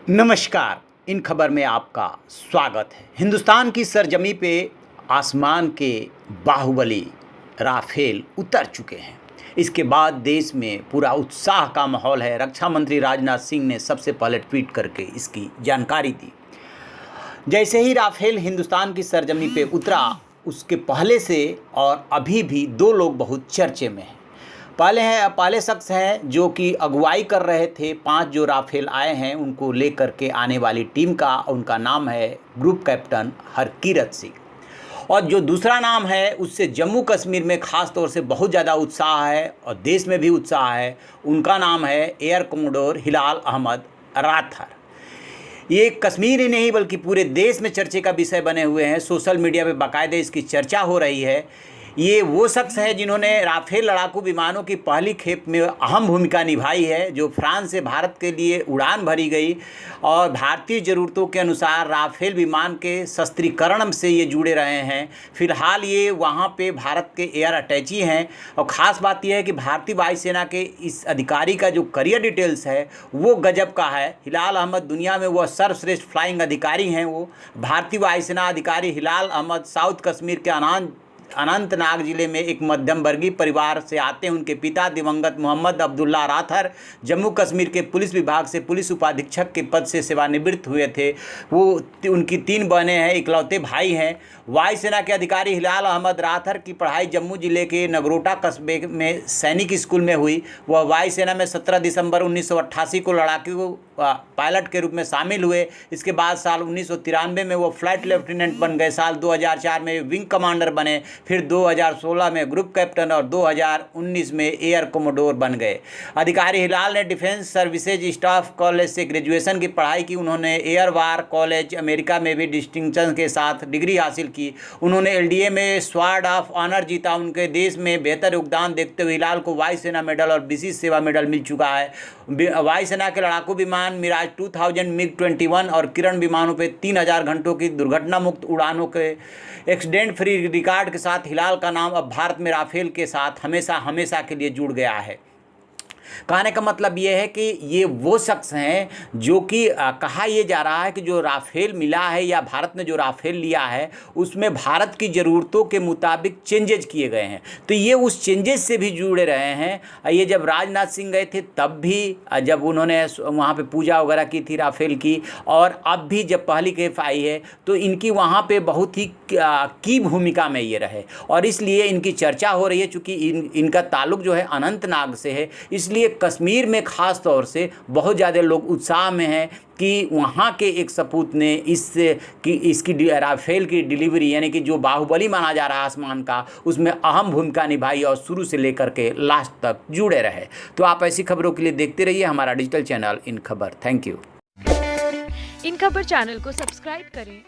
नमस्कार। इन खबर में आपका स्वागत है। हिंदुस्तान की सरजमी पे आसमान के बाहुबली राफेल उतर चुके हैं। इसके बाद देश में पूरा उत्साह का माहौल है। रक्षा मंत्री राजनाथ सिंह ने सबसे पहले ट्वीट करके इसकी जानकारी दी। जैसे ही राफेल हिंदुस्तान की सरजमी पे उतरा, उसके पहले से और अभी भी दो लोग बहुत चर्चे में हैं। पहले शख्स हैं जो कि अगुवाई कर रहे थे 5 जो राफेल आए हैं उनको लेकर के आने वाली टीम का। उनका नाम है ग्रुप कैप्टन हरकीरत सिंह। और जो दूसरा नाम है उससे जम्मू कश्मीर में ख़ास तौर से बहुत ज़्यादा उत्साह है और देश में भी उत्साह है। उनका नाम है एयर कमोडोर हिलाल अहमद राथर। ये कश्मीर ही नहीं बल्कि पूरे देश में चर्चे का विषय बने हुए हैं। सोशल मीडिया पे बाकायदे इसकी चर्चा हो रही है। ये वो शख्स हैं जिन्होंने राफेल लड़ाकू विमानों की पहली खेप में अहम भूमिका निभाई है, जो फ्रांस से भारत के लिए उड़ान भरी गई और भारतीय ज़रूरतों के अनुसार राफेल विमान के शस्त्रीकरण से ये जुड़े रहे हैं। फिलहाल ये वहाँ पे भारत के एयर अटैची हैं और ख़ास बात यह है कि भारतीय वायुसेना के इस अधिकारी का जो करियर डिटेल्स है वो गजब का है। हिलाल अहमद दुनिया में वह सर्वश्रेष्ठ फ्लाइंग अधिकारी हैं। वो भारतीय वायुसेना अधिकारी हिलाल अहमद साउथ कश्मीर के अनंतनाग जिले में एक मध्यम वर्गीय परिवार से आते हैं। उनके पिता दिवंगत मोहम्मद अब्दुल्ला राथर जम्मू कश्मीर के पुलिस विभाग से पुलिस उपाधीक्षक के पद से सेवानिवृत्त हुए थे। वो उनकी 3 बहनें हैं, इकलौते भाई हैं। वायुसेना के अधिकारी हिलाल अहमद राथर की पढ़ाई जम्मू जिले के नगरोटा कस्बे में सैनिक स्कूल में हुई। वह वायुसेना में 17 दिसंबर 1988 को लड़ाकू पायलट के रूप में शामिल हुए। इसके बाद साल 1993 में वो फ्लाइट लेफ्टिनेंट बन गए। साल 2004 में विंग कमांडर बने। फिर 2016 में ग्रुप कैप्टन और 2019 में एयर कमोडोर बन गए। अधिकारी हिलाल ने डिफेंस सर्विसेज स्टाफ कॉलेज से ग्रेजुएशन की पढ़ाई की। उन्होंने एयर वार कॉलेज अमेरिका में भी डिस्टिंक्शन के साथ डिग्री हासिल की। उन्होंने एलडीए में स्वॉर्ड ऑफ ऑनर जीता। उनके देश में बेहतर योगदान देखते हुए हिलाल को वायुसेना मेडल और विशिष्ट सेवा मेडल मिल चुका है। वायुसेना के लड़ाकू विमान मिराज 2000 मिग-21 और किरण विमानों पे 3000 घंटों की दुर्घटना मुक्त उड़ानों के एक्सीडेंट फ्री रिकॉर्ड के साथ हिलाल का नाम अब भारत में राफेल के साथ हमेशा के लिए जुड़ गया है। कहने का मतलब ये है कि ये वो शख्स हैं जो कि कहा यह जा रहा है कि जो राफेल मिला है या भारत ने जो राफेल लिया है उसमें भारत की ज़रूरतों के मुताबिक चेंजेज किए गए हैं। तो ये उस चेंजेस से भी जुड़े रहे हैं। ये जब राजनाथ सिंह गए थे तब भी, जब उन्होंने वहाँ पे पूजा वगैरह की थी राफेल की, और अब भी जब पहली खेप आई है तो इनकी वहाँ पे बहुत ही की भूमिका में ये रहे और इसलिए इनकी चर्चा हो रही है। चूँकि इनका ताल्लुक जो है अनंतनाग से है, इसलिए कश्मीर में ख़ास तौर से बहुत ज़्यादा लोग उत्साह में हैं कि वहाँ के एक सपूत ने इसकी राफेल की डिलीवरी, यानी कि जो बाहुबली माना जा रहा है आसमान का, उसमें अहम भूमिका निभाई और शुरू से लेकर के लास्ट तक जुड़े रहे। तो आप ऐसी खबरों के लिए देखते रहिए हमारा डिजिटल चैनल इन खबर। Thank you. इन खबर चैनल को सब्सक्राइब करें।